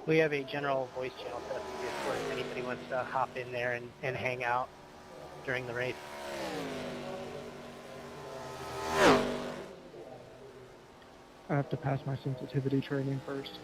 We have a general voice channel set up in Discord if anybody wants to hop in there and hang out during the race. I have to pass my sensitivity training first.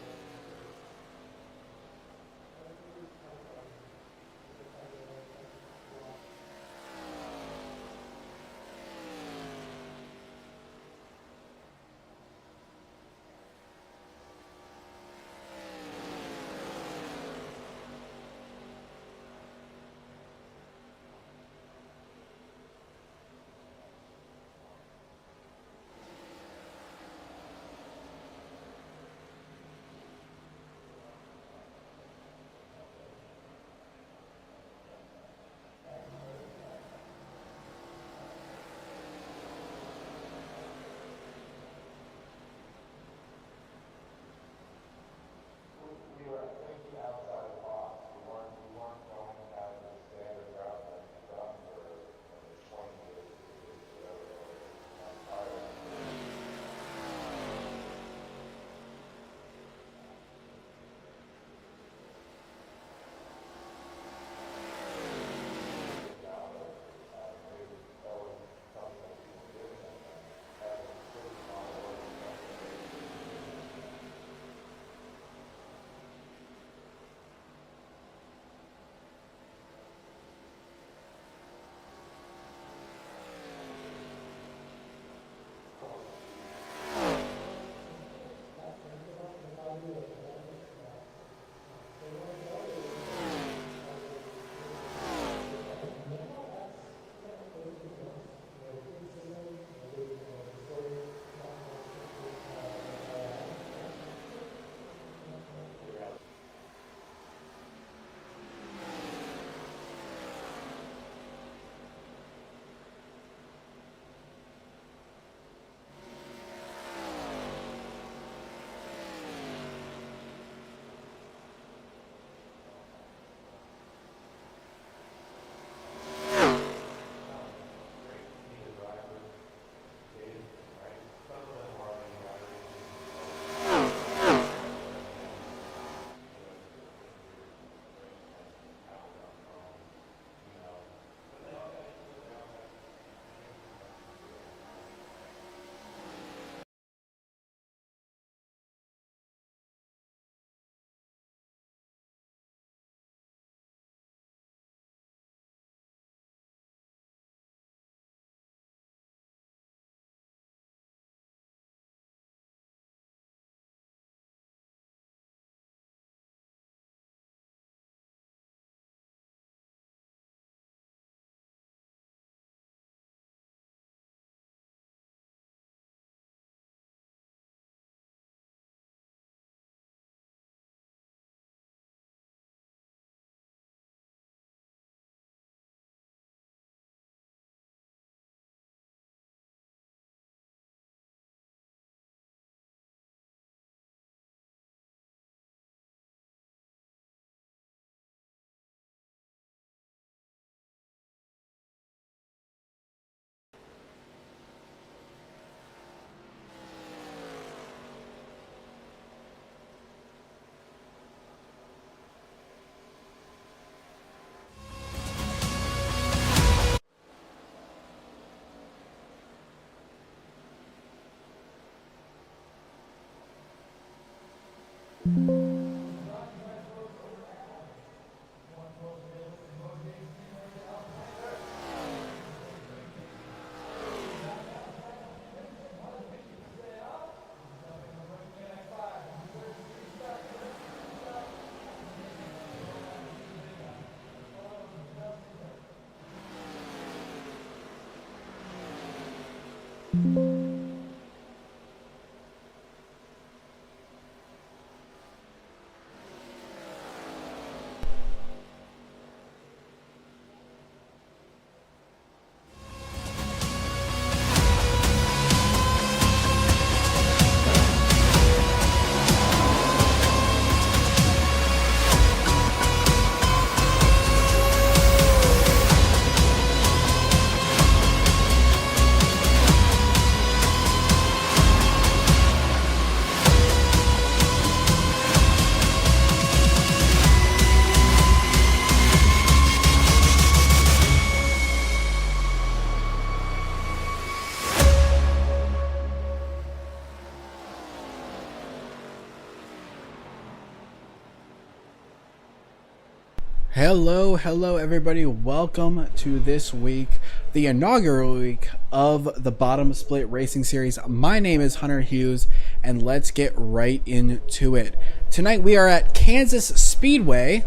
Hello everybody, welcome to this week, the inaugural week of the Bottom Split Racing Series. My name is Hunter Hughes, and let's get right into it. Tonight we are at Kansas Speedway,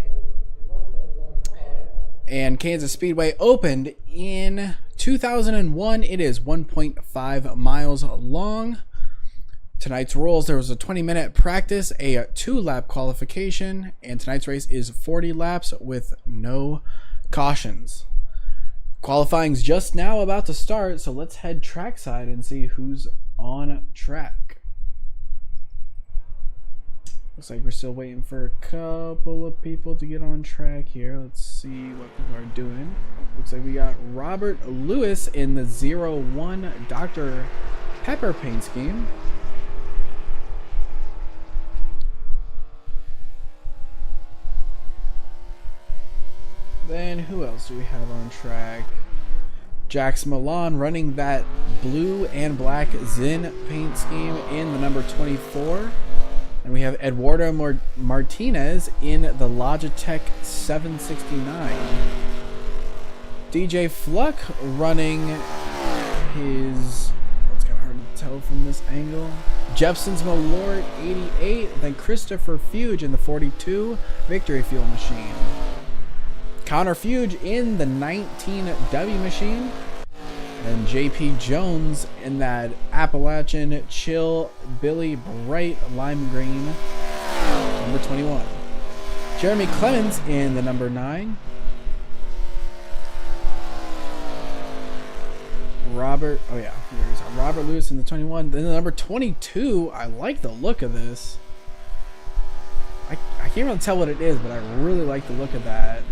and Kansas Speedway opened in 2001. It is 1.5 miles long. Tonight's rules: there was a 20-minute practice, a 2-lap qualification, and tonight's race is 40 laps with no cautions. Qualifying's just now about to start, so let's head trackside and see who's on track. Looks like we're still waiting for a couple of people to get on track here. Let's see what people are doing. Looks like we got Robert Lewis in the 01 Dr. Pepper paint scheme. Then who else do we have on track? Jax Milan running that blue and black Zin paint scheme in the number 24. And we have Eduardo Martinez in the Logitech 769. DJ Fluck running his, it's kind of hard to tell from this angle, Jepson's Malort 88. Then Christopher Fuge in the 42 Victory Fuel machine. Connor Fuge in the 19W machine, and JP Jones in that Appalachian Chill Billy Bright Lime Green, number 21. Jeremy Clemens in the number 9. Robert Lewis in the 21. Then the number 22, I like the look of this. I can't really tell what it is, but I really like the look of that.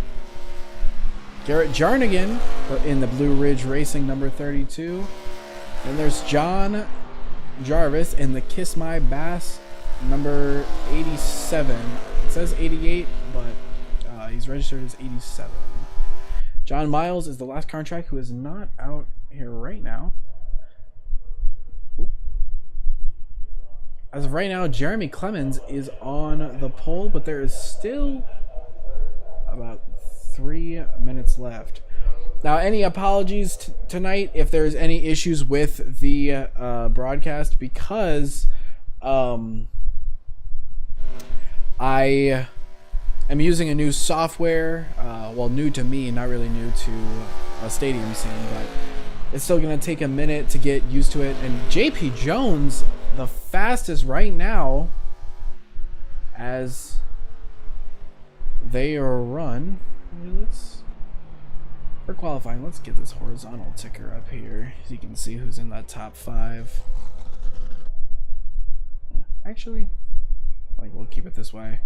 Garrett Jarnigan in the Blue Ridge Racing number 32. Then there's John Jarvis in the Kiss My Bass number 87. It says 88, but he's registered as 87. John Miles is the last contract who is not out here right now. As of right now, Jeremy Clemens is on the pole, but there is still about 3 minutes left. Now, any apologies tonight if there's any issues with the broadcast, because I am using a new software. Well, new to me, not really new to a stadium scene, but it's still going to take a minute to get used to it. And JP Jones, the fastest right now, as they are run. For qualifying, let's get this horizontal ticker up here so you can see who's in that top 5. Actually, we'll keep it this way.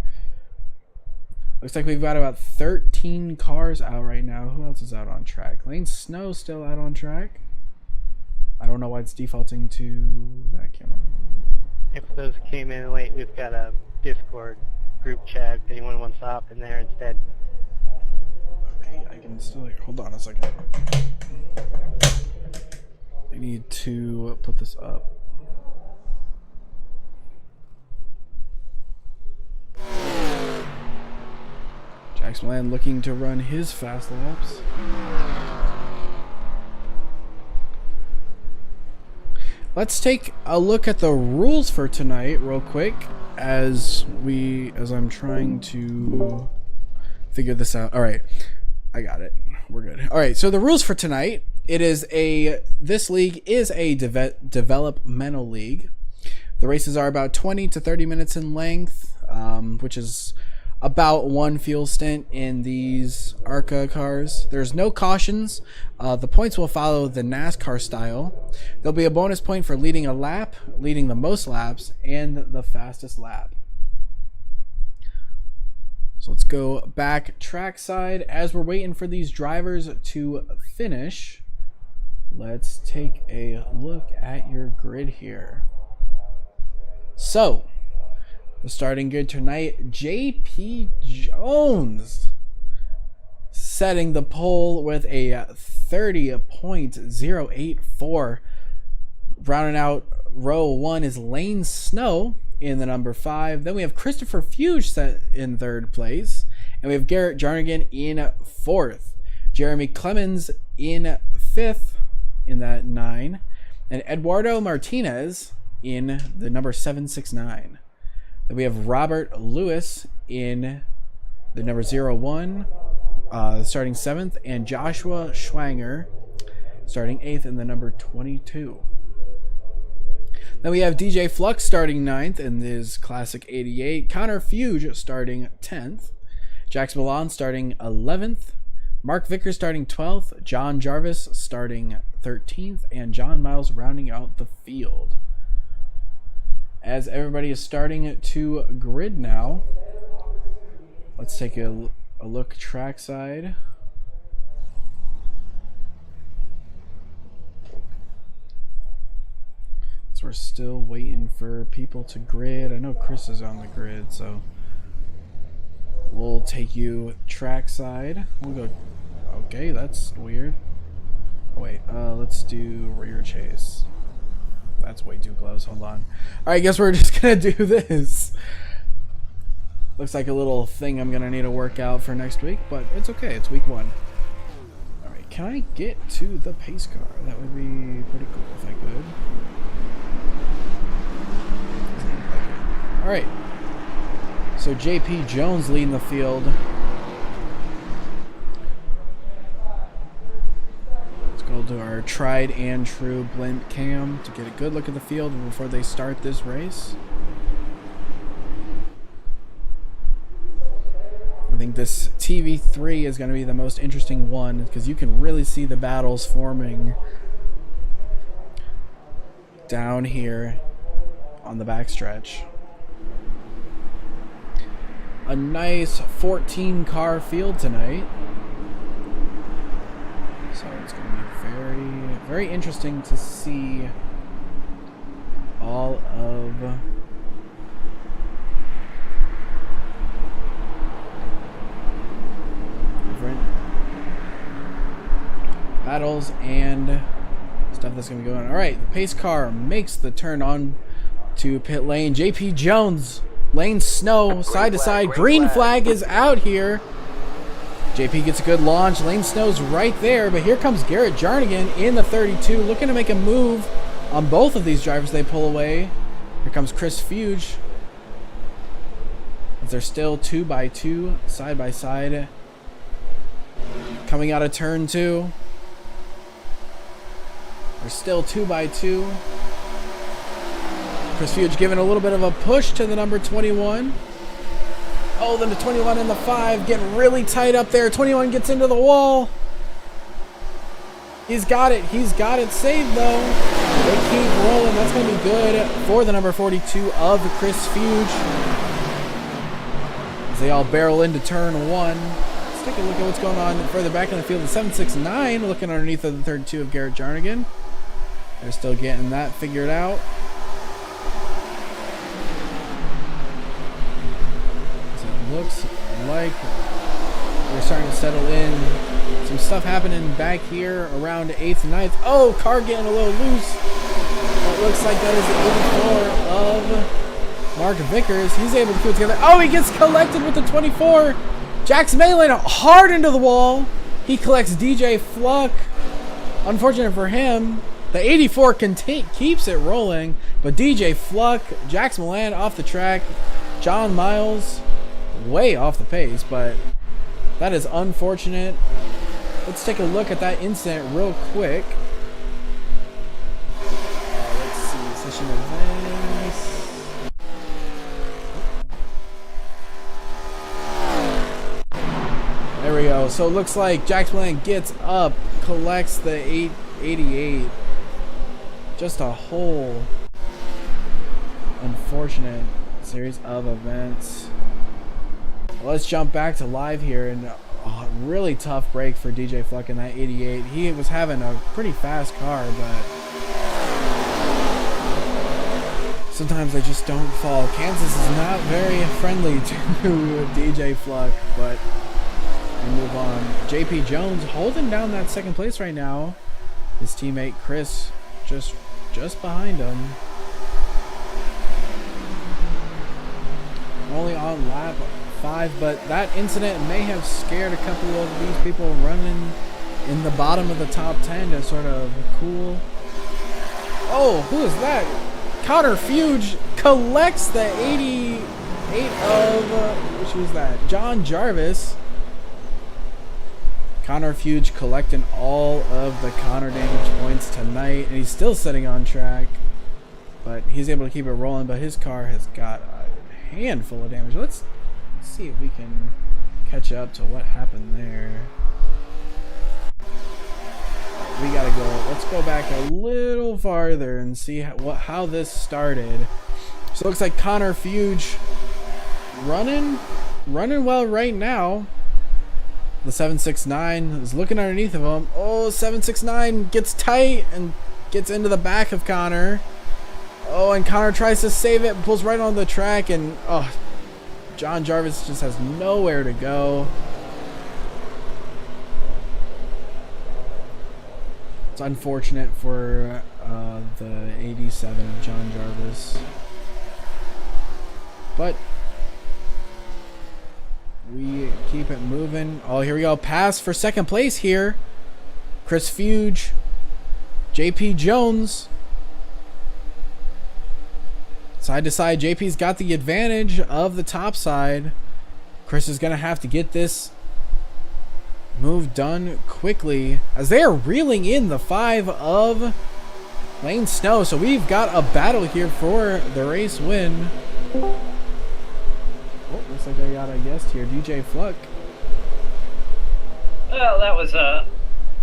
Looks like we've got about 13 cars out right now. Who else is out on track? Lane Snow still out on track. I don't know why it's defaulting to that camera. If those came in late, we've got a Discord group chat. If anyone wants to hop in there instead. I can still hear. Hold on a second. I need to put this up. Jax Milan looking to run his fast laps. Let's take a look at the rules for tonight real quick as I'm trying to figure this out. All right. I got it. We're good. All right. So the rules for tonight, this league is a developmental league. The races are about 20 to 30 minutes in length, which is about 1 fuel stint in these ARCA cars. There's no cautions. The points will follow the NASCAR style. There'll be a bonus point for leading a lap, leading the most laps, and the fastest lap. So let's go back trackside. As we're waiting for these drivers to finish, let's take a look at your grid here. So, the starting grid tonight, JP Jones setting the pole with a 30.084. Rounding out row 1 is Lane Snow in the number 5. Then we have Christopher Hughes set in 3rd place. And we have Garrett Jarnigan in 4th. Jeremy Clemens in 5th in that 9. And Eduardo Martinez in the number 769. Then we have Robert Lewis in the number 01, starting 7th. And Joshua Schwanger starting 8th in the number 22. Then we have DJ Flux starting 9th in his Classic 88. Connor Fuge starting 10th. Jax Milan starting 11th. Mark Vickers starting 12th. John Jarvis starting 13th. And John Miles rounding out the field. As everybody is starting to grid now, let's take a look trackside. So we're still waiting for people to grid. I know Chris is on the grid, so we'll take you trackside. We'll go. Okay, that's weird. Oh, wait, let's do rear chase. That's way too close. Hold on. All right, I guess we're just gonna do this. Looks like a little thing I'm gonna need to work out for next week, but it's okay. It's week 1. All right, can I get to the pace car? That would be pretty cool if I could. All right. So JP Jones leading the field. Let's go to our tried and true blend cam to get a good look at the field before they start this race. I think this TV3 is going to be the most interesting one because you can really see the battles forming down here on the backstretch. A nice 14 car field tonight. So it's going to be very, very interesting to see all of different battles and stuff that's going to be going on. All right, the pace car makes the turn on to pit lane. JP Jones, Lane Snow, side to side. Green flag is out here. JP gets a good launch. Lane Snow's right there, but here comes Garrett Jarnigan in the 32, looking to make a move on both of these drivers they pull away. Here comes Chris Fuge. As they're still 2x2, side by side. Coming out of turn 2. They're still 2x2. Chris Fuge giving a little bit of a push to the number 21. Oh, then the 21 and the 5 getting really tight up there. 21 gets into the wall. He's got it. He's got it saved, though. They keep rolling. That's going to be good for the number 42 of Chris Fuge. As they all barrel into turn 1. Let's take a look at what's going on further back in the field. The 769 looking underneath of the 32 of Garrett Jarnigan. They're still getting that figured out. Looks like we're starting to settle in. Some stuff happening back here around 8th and 9th. Oh, car getting a little loose. It looks like that is the 84 of Mark Vickers. He's able to put it together. Oh, he gets collected with the 24. Jax Malin hard into the wall. He collects DJ Fluck. Unfortunate for him. The 84 keeps it rolling, but DJ Fluck, Jax Milan off the track. John Miles way off the pace, but that is unfortunate. Let's take a look at that incident real quick. Let's see, session events. There we go. So it looks like Jax Milan gets up, collects the 888. Just a whole unfortunate series of events. Let's jump back to live here, and a really tough break for DJ Fluck in that 88. He was having a pretty fast car, but sometimes they just don't fall. Kansas is not very friendly to DJ Fluck, but we move on. JP Jones holding down that second place right now. His teammate Chris just behind him. only on lap 5, but that incident may have scared a couple of these people running in the bottom of the top 10 to sort of cool. Oh, who is that? Connor Hughes collects the 88 of, which was that? John Jarvis. Connor Hughes collecting all of the Connor damage points tonight, and he's still sitting on track, but he's able to keep it rolling, but his car has got a handful of damage. Let's see if we can catch up to what happened there. We gotta go. Let's go back a little farther and see how this started. So it looks like Connor Hughes running well right now. The 769 is looking underneath of him. Oh, 769 gets tight and gets into the back of Connor. Oh, and Connor tries to save it, pulls right on the track, and oh, John Jarvis just has nowhere to go. It's unfortunate for the 87 of John Jarvis, but we keep it moving. Oh, here we go. Pass for second place here. Chris Hughes, JP Jones. Side to side, JP's got the advantage of the top side. Chris is going to have to get this move done quickly as they are reeling in the 5 of Lane Snow. So we've got a battle here for the race win. Oh, looks like I got a guest here, DJ Fluck. Well, that was a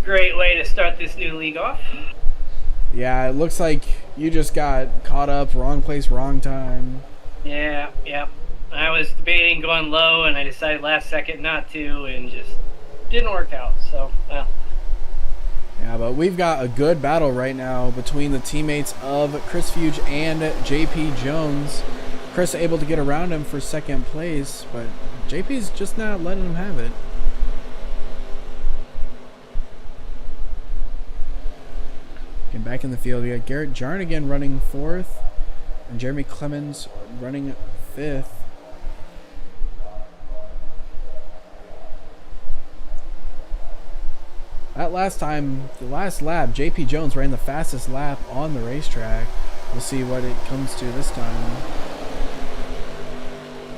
great way to start this new league off. Yeah, it looks like you just got caught up, wrong place, wrong time. Yeah. I was debating going low, and I decided last second not to, and just didn't work out, so, well. Yeah, but we've got a good battle right now between the teammates of Chris Hughes and JP Jones. Chris able to get around him for second place, but JP's just not letting him have it. Getting back in the field, we got Garrett Jarnigan running 4th, and Jeremy Clemens running 5th. That last time, the last lap, JP Jones ran the fastest lap on the racetrack. We'll see what it comes to this time.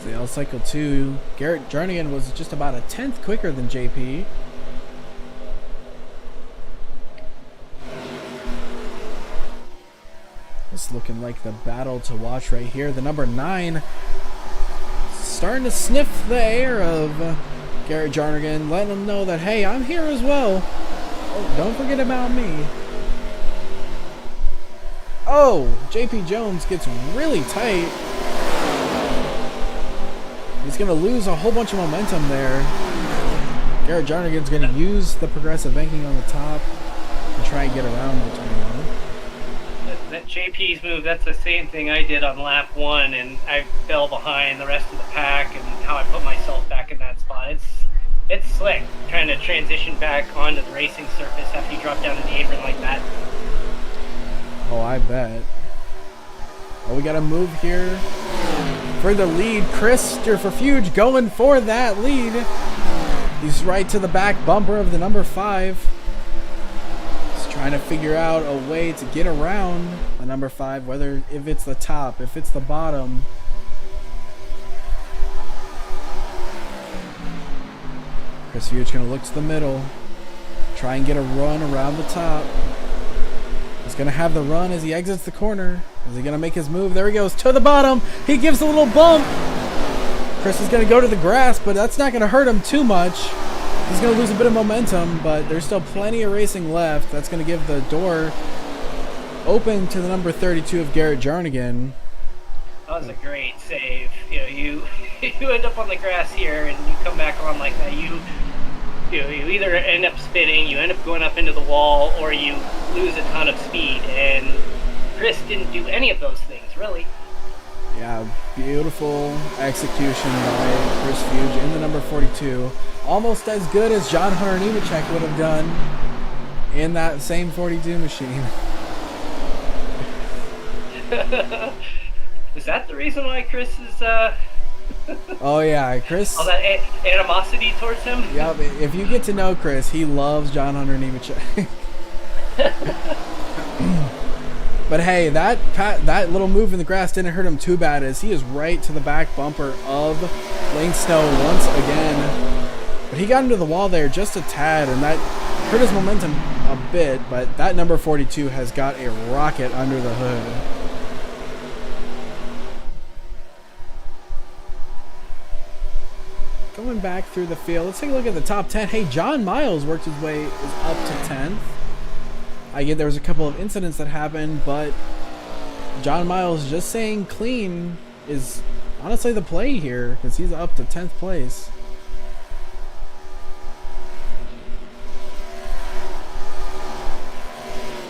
The L Cycle 2, Garrett Jarnigan was just about a 10th quicker than JP. It's looking like the battle to watch right here. The number 9 starting to sniff the air of Garrett Jarnigan, letting him know that, hey, I'm here as well. Oh, don't forget about me. Oh, JP Jones gets really tight. He's going to lose a whole bunch of momentum there. Garrett Jarnigan's going to use the progressive banking on the top and try and get around the turn. That JP's move, that's the same thing I did on lap 1, and I fell behind the rest of the pack, and how I put myself back in that spot. It's slick, trying to transition back onto the racing surface after you drop down to the apron like that. Oh, I bet. Oh, we got a move here for the lead. Christopher Hughes going for that lead. He's right to the back bumper of the number 5. He's trying to figure out a way to get around the number 5, whether if it's the top, if it's the bottom. Chris Hughes going to look to the middle, try and get a run around the top. He's going to have the run as he exits the corner. Is he going to make his move? There he goes to the bottom. He gives a little bump. Chris is going to go to the grass, but that's not going to hurt him too much. He's going to lose a bit of momentum, but there's still plenty of racing left. That's going to give the door open to the number 32 of Garrett Jarnigan. That was a great save. You end up on the grass here, and you come back on like that. You either end up spinning, you end up going up into the wall, or you lose a ton of speed. And Chris didn't do any of those things, really. Yeah, beautiful execution by Chris Hughes in the number 42. Almost as good as John Hunter Nemechek would have done in that same 42 machine. Is that the reason why Chris is Oh yeah, Chris. All that animosity towards him. Yep. If you get to know Chris, he loves John Hunter Nemechek. But hey, that little move in the grass didn't hurt him too bad, as he is right to the back bumper of Lane Snow once again. But he got into the wall there just a tad, and that hurt his momentum a bit. But that number 42 has got a rocket under the hood. Going back through the field, let's take a look at the top 10. Hey, John Miles worked his way is up to 10th. I get there was a couple of incidents that happened, but John Miles just saying clean is honestly the play here, because he's up to 10th place.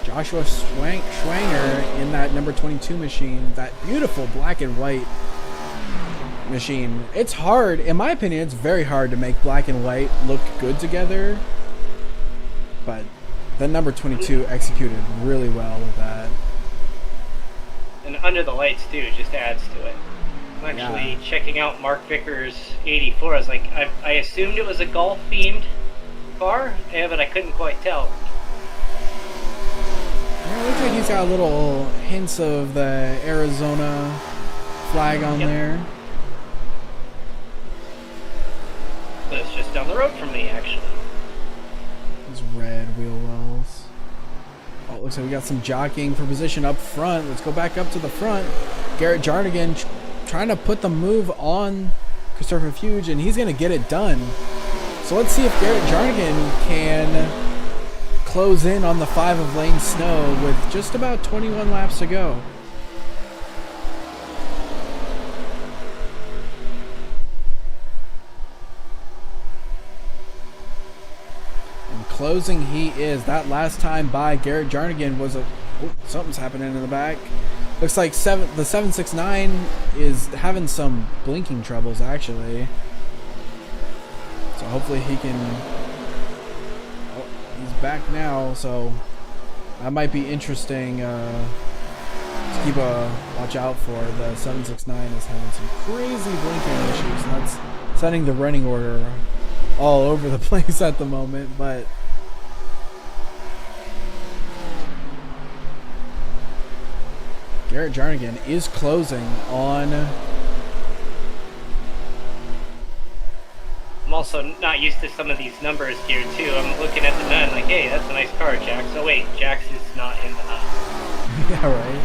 Joshua Schwanger in that number 22 machine, that beautiful black and white machine. It's hard, in my opinion, it's very hard to make black and white look good together, but the number 22 executed really well with that. And under the lights too, just adds to it. I'm actually checking out Mark Vickers' 84. I was like, I assumed it was a golf themed car, but I couldn't quite tell. Yeah, it looks like he's got a little hints of the Arizona flag on there. But it's just down the road from me, actually. These red wheel wells. Oh, it looks like we got some jockeying for position up front. Let's go back up to the front. Garrett Jarnigan trying to put the move on Christopher Hughes, and he's going to get it done. So let's see if Garrett Jarnigan can close in on the 5 of Lane Snow with just about 21 laps to go. And closing he is. That last time by Garrett Jarnigan was a... Oh, something's happening in the back. Looks like the 769 is having some blinking troubles, actually. So hopefully he can... He's back now, so that might be interesting to keep a watch out for. The 769 is having some crazy blinking issues. That's sending the running order all over the place at the moment, but Garrett Jarnigan is closing on. I'm also not used to some of these numbers here too. I'm looking at the nine like, hey, that's a nice car, Jax. Oh wait, Jax is not in the Yeah, right.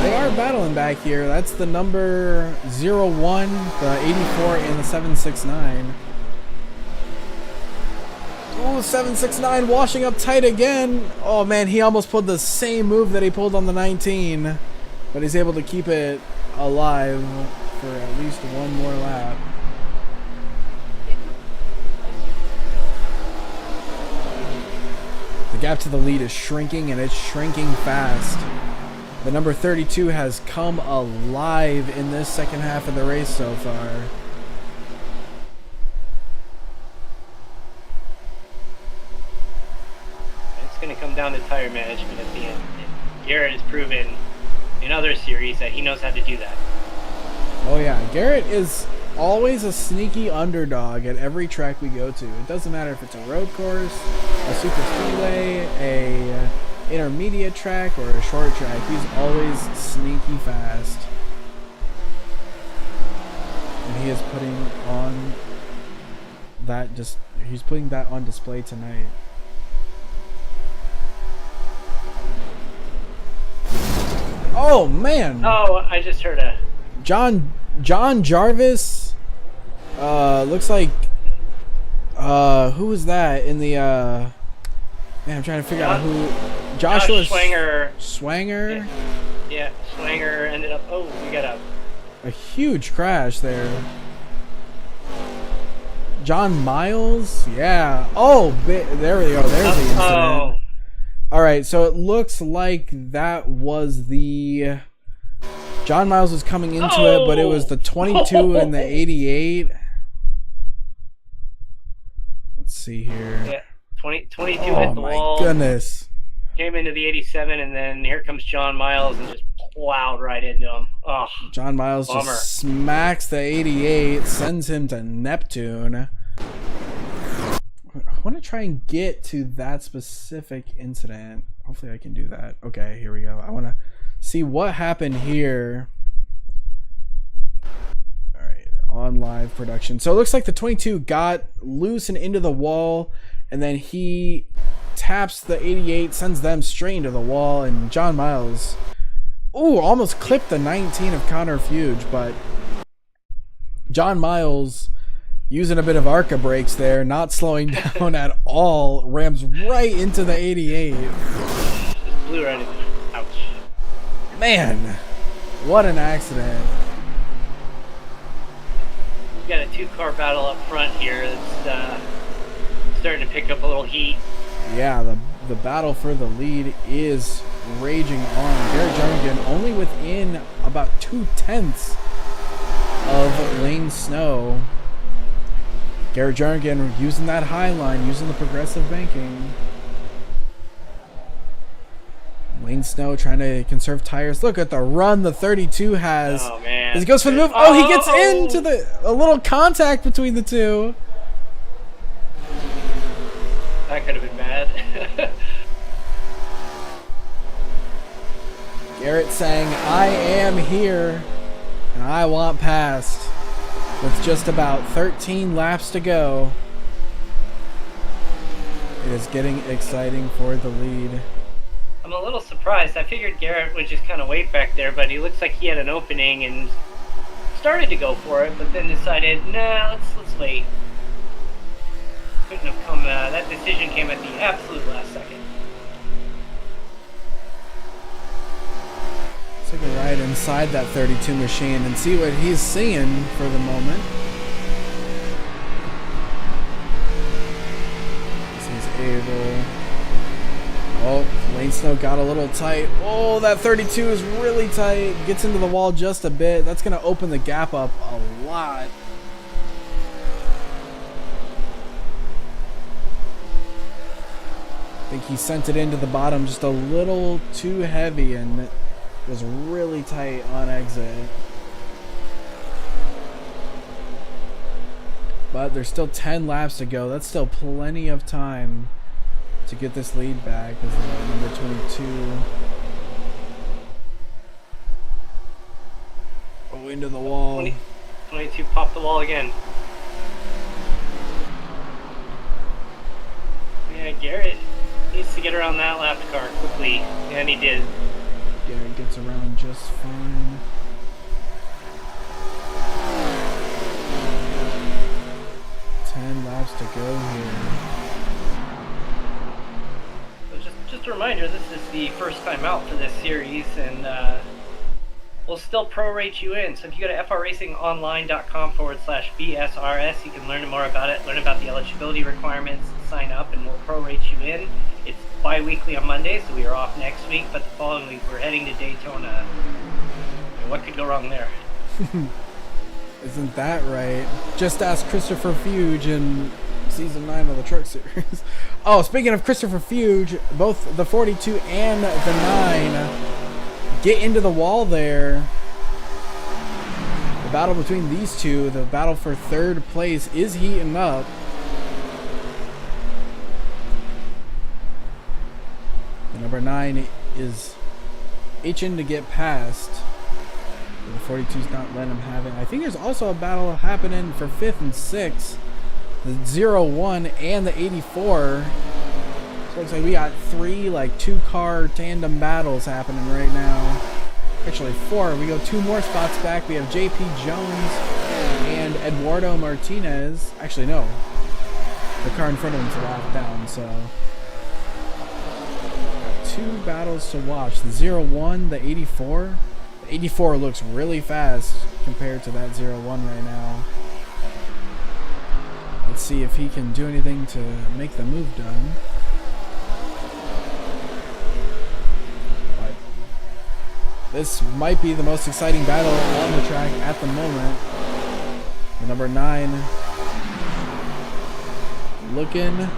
They are battling back here. That's the number 01, the 84, and the 769. Oh, 769 washing up tight again. Oh man, he almost pulled the same move that he pulled on the 19, but he's able to keep it alive for at least one more lap. The gap to the lead is shrinking, and it's shrinking fast. The number 32 has come alive in this second half of the race so far. It's going to come down to tire management at the end. Garrett has proven in other series that he knows how to do that. Oh yeah, Garrett is always a sneaky underdog at every track we go to. It doesn't matter if it's a road course, a super speedway, a intermediate track, or a short track. He's always sneaky fast. And he is putting on that he's putting that on display tonight. Oh man. Oh, I just heard a John Jarvis. Looks like who was that in the man, I'm trying to figure out who. Joshua Swanger. Yeah, Swanger ended up. Oh, we got a huge crash there. John Miles, yeah. Oh, there we go. There's the incident. Oh. All right, so it looks like that was the John Miles was coming into it, but it was the 22 and the 88. Let's see here. Yeah, 22 oh hit the wall. Oh my goodness. came into the 87, and then here comes John Miles and just plowed right into him. Oh, John Miles bummer. just smacks the 88, sends him to Neptune. I want to try and get to that specific incident. Hopefully I can do that. Okay, here we go. I want to see what happened here. All right, on live production. So it looks like the 22 got loose and into the wall, and then he taps the 88, sends them straight into the wall, and John Miles, ooh, almost clipped the 19 of Connor Fuge, but John Miles, using a bit of ARCA brakes there, not slowing down at all, rams right into the 88. Just blew right into him. Ouch. Man, what an accident. We've got a 2-car battle up front here that's starting to pick up a little heat. Yeah, the battle for the lead is raging on. Garrett Jernigan only within about 0.2 of Lane Snow. Garrett Jernigan using that high line, using the progressive banking. Lane Snow trying to conserve tires. Look at the run the 32 has. Oh, man. As he goes for the move. Oh, he gets into a little contact between the two. That could have been bad. Garrett saying, I am here and I want past. With just about 13 laps to go, it is getting exciting for the lead. I'm a little surprised. I figured Garrett would just kind of wait back there, but he looks like he had an opening and started to go for it, but then decided, nah, let's wait. Couldn't have come. That decision came at the absolute last second. Let's take a ride inside that 32 machine and see what he's seeing for the moment. He's able. Oh, Lane Snow got a little tight. Oh, that 32 is really tight. Gets into the wall just a bit. That's going to open the gap up a lot. I think he sent it into the bottom just a little too heavy and it was really tight on exit. But there's still 10 laps to go. That's still plenty of time to get this lead back as number 22. Oh, into the wall. 22 popped the wall again. Yeah, Garrett needs to get around that lap car quickly, and he did. Garrett gets around just fine. Laps to go here. So just a reminder, this is the first time out for this series, and we'll still prorate you in. So if you go to frracingonline.com/BSRS, you can learn more about it, learn about the eligibility requirements, sign up, and we'll prorate you in. It's bi-weekly on Monday, so we are off next week, but the following week we're heading to Daytona. What could go wrong there? Isn't that right? Just ask Christopher Fuge in season 9 of the Truck Series. Oh, speaking of Christopher Fuge, both the 42 and the 9 get into the wall there. The battle between these two, the battle for third place, is heating up. The number 9 is itching to get past. The 42's not letting him have it. I think there's also a battle happening for 5th and 6th. The 01 and the 84. So it looks like we got 3 like 2-car tandem battles happening right now. Actually 4. We go 2 more spots back. We have JP Jones and Eduardo Martinez. Actually no. The car in front of him's a lap down, so 2 battles to watch. The 01, the 84. 84 looks really fast compared to that 01 right now. Let's see if he can do anything to make the move done. But this might be the most exciting battle on the track at the moment. The number 9 looking.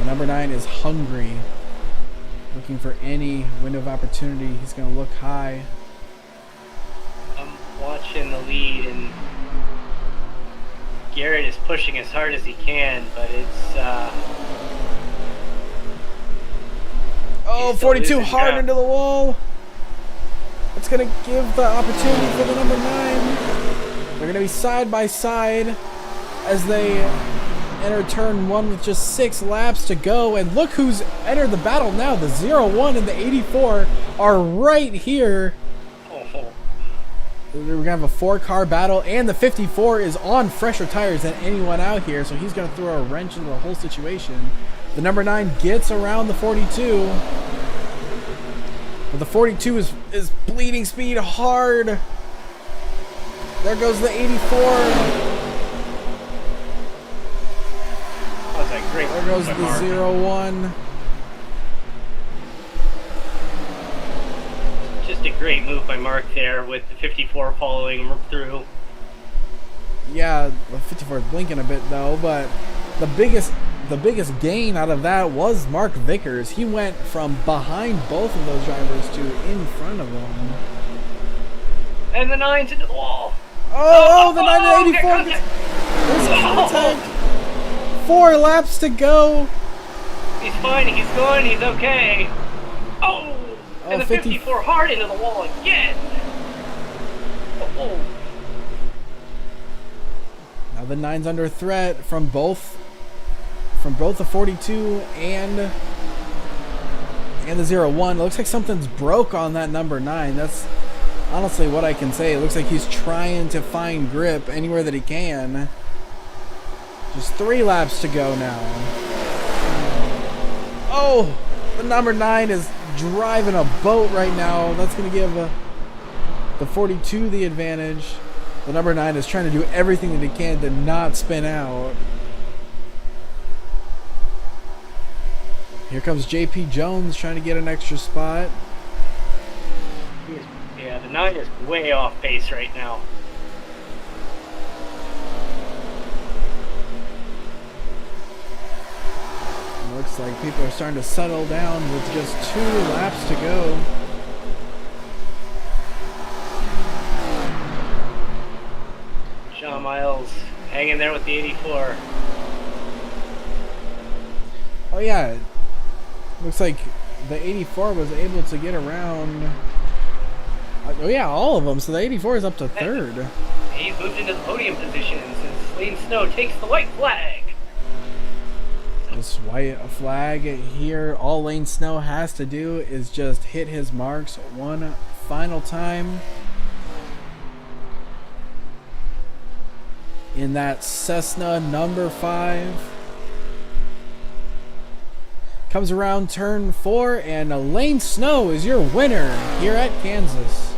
number 9 is hungry, looking for any window of opportunity. He's going to look high. I'm watching the lead, and Garrett is pushing as hard as he can, but it's Oh, he's still 42 losing hard ground. into the wall. It's going to give the opportunity for the number 9. They're going to be side by side as they enter turn 1 with just 6 laps to go. And look who's entered the battle now. The 01 and the 84 are right here. Oh, We're going to have a 4-car battle, and the 54 is on fresher tires than anyone out here, so he's going to throw a wrench into the whole situation. The number 9 gets around the 42, but the 42 is bleeding speed hard. There goes the 84. that was a great There goes by the Mark. 01. Just a great move by Mark there with the 54 following him through. Yeah, the 54 is blinking a bit though, but the biggest gain out of that was Mark Vickers. He went from behind both of those drivers to in front of them. And the 9's into the wall. Oh, the 984 contact. gets there's contact. 4 laps to go. He's fine, he's going, he's okay. Oh! And the 50 54 hard into the wall again. Oh. Now the 9's under threat from both the 42 and the 01. It looks like something's broke on that number 9. That's honestly what I can say. It looks like he's trying to find grip anywhere that he can. Just 3 laps to go now. Oh, the number 9 is driving a boat right now. That's going to give the 42 the advantage. The number 9 is trying to do everything that he can to not spin out. Here comes JP Jones trying to get an extra spot. Yeah, the 9 is way off pace right now. Looks like people are starting to settle down with just 2 laps to go. Sean Miles hanging there with the 84. Oh yeah, looks like the 84 was able to get around. Oh yeah, all of them. So the 84 is up to 3rd. He's moved into the podium position since Lane Snow takes the white flag. This white flag here, all Lane Snow has to do is just hit his marks one final time in that Cessna number 5. Comes around turn 4, and Lane Snow is your winner here at Kansas.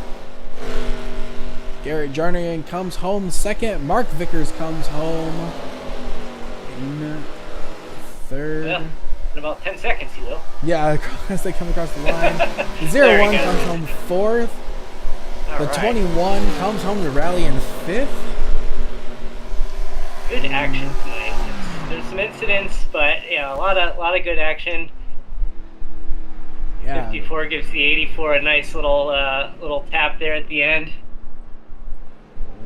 Garrett Jarnigan comes home 2nd. Mark Vickers comes home in 3rd. Well, in about 10 seconds he will. Yeah, as they come across the line. The There 01 we go. comes home 4th. All The right. 21 comes home to rally in 5th. Good action tonight. There's some incidents, but yeah, a lot of good action. Yeah, 54 gives the 84 a nice little tap there at the end.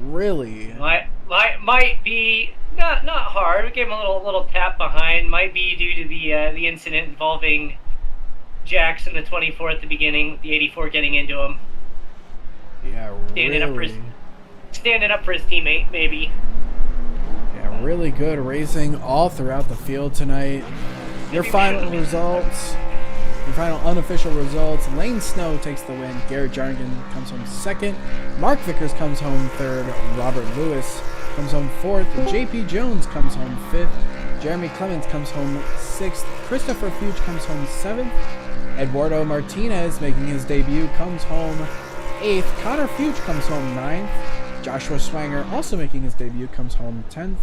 really. Might be not hard. We gave him a little tap behind. Might be due to the incident involving Jackson, the 24 at the beginning, the 84 getting into him, Yeah, standing up for his teammate, maybe. Yeah, really good racing all throughout the field tonight. Your final results, your final unofficial results. Lane Snow takes the win. Garrett Jarnigan comes home 2nd. Mark Vickers comes home 3rd. Robert Lewis comes home 4th. JP Jones comes home 5th. Jeremy Clemens comes home 6th. Christopher Fuchs comes home 7th. Eduardo Martinez, making his debut, comes home 8th. Connor Fuchs comes home 9th. Joshua Swanger, also making his debut, comes home 10th.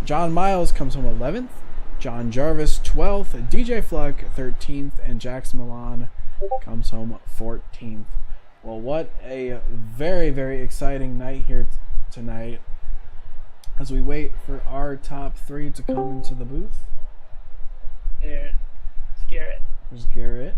John Miles comes home 11th. John Jarvis 12th. DJ Fluck 13th. And Jax Milan comes home 14th. Well, what a very, very exciting night here tonight as we wait for our top 3 to come into the booth. There's Garrett. There's Garrett.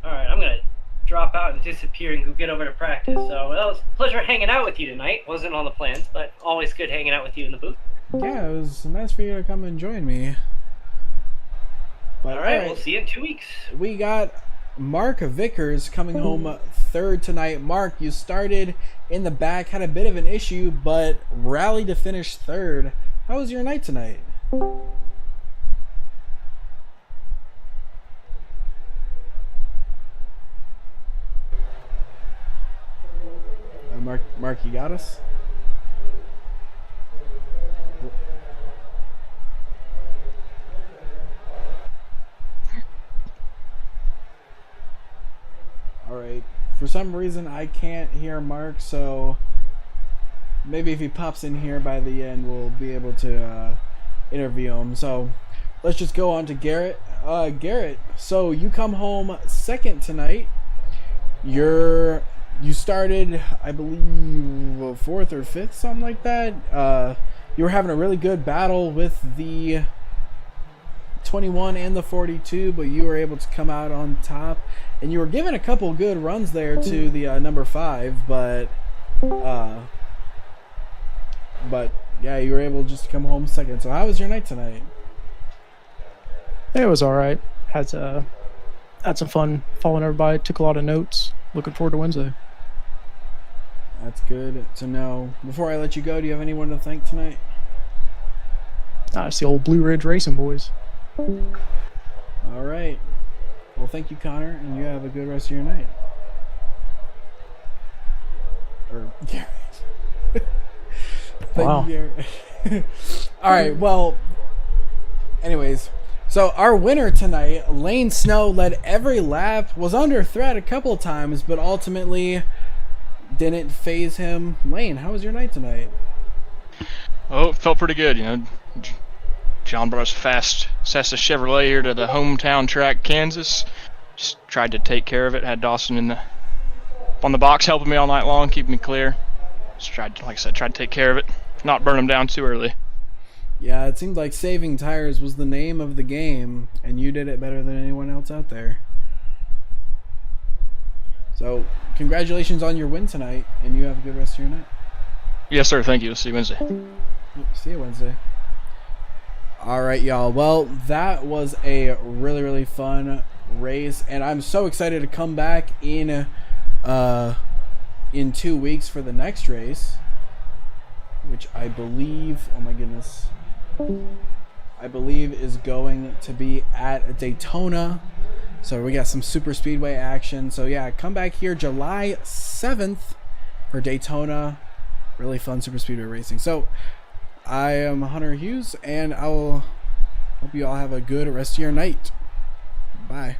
All right, I'm gonna drop out and disappear and go get over to practice. So well, it was a pleasure hanging out with you tonight. Wasn't on the plans, but always good hanging out with you in the booth. Yeah, it was nice for you to come and join me. But, all right, we'll see you in 2 weeks. We got Mark Vickers coming home third tonight. Mark, you started in the back, had a bit of an issue, but rallied to finish third. How was your night tonight? Mark, you got us? Alright, for some reason I can't hear Mark, so maybe if he pops in here by the end we'll be able to interview him. So let's just go on to Garrett. Garrett, so you come home second tonight. You started, I believe, fourth or fifth, something like that. You were having a really good battle with the 21 and the 42, but you were able to come out on top. And you were given a couple good runs there to the number 5, but yeah, you were able just to come home second. So how was your night tonight? It was all right. Had some fun following everybody. Took a lot of notes. Looking forward to Wednesday. That's good to know. Before I let you go, do you have anyone to thank tonight? It's the old Blue Ridge Racing boys. All right. Well, thank you, Connor, and you have a good rest of your night. Or Garrett. Wow. You, Garrett. All right. Well, anyways, so our winner tonight, Lane Snow, led every lap, was under threat a couple of times, but ultimately didn't phase him. Lane, how was your night tonight? Oh, it felt pretty good, you know. John brought us fastest Chevrolet here to the hometown track, Kansas. Just tried to take care of it. Had Dawson on the box helping me all night long, keeping me clear. Just tried, like I said, tried to take care of it, not burn them down too early. Yeah, it seemed like saving tires was the name of the game, and you did it better than anyone else out there. So, congratulations on your win tonight, and you have a good rest of your night. Yes, sir. Thank you. We'll see you Wednesday. See you Wednesday. All right, y'all. Well, that was a really, really fun race, and I'm so excited to come back in 2 weeks for the next race, which I believe, oh my goodness, I believe is going to be at Daytona. So we got some super speedway action. So yeah, come back here July 7th for Daytona. Really fun super speedway racing. So I am Hunter Hughes, and I will hope you all have a good rest of your night. Bye.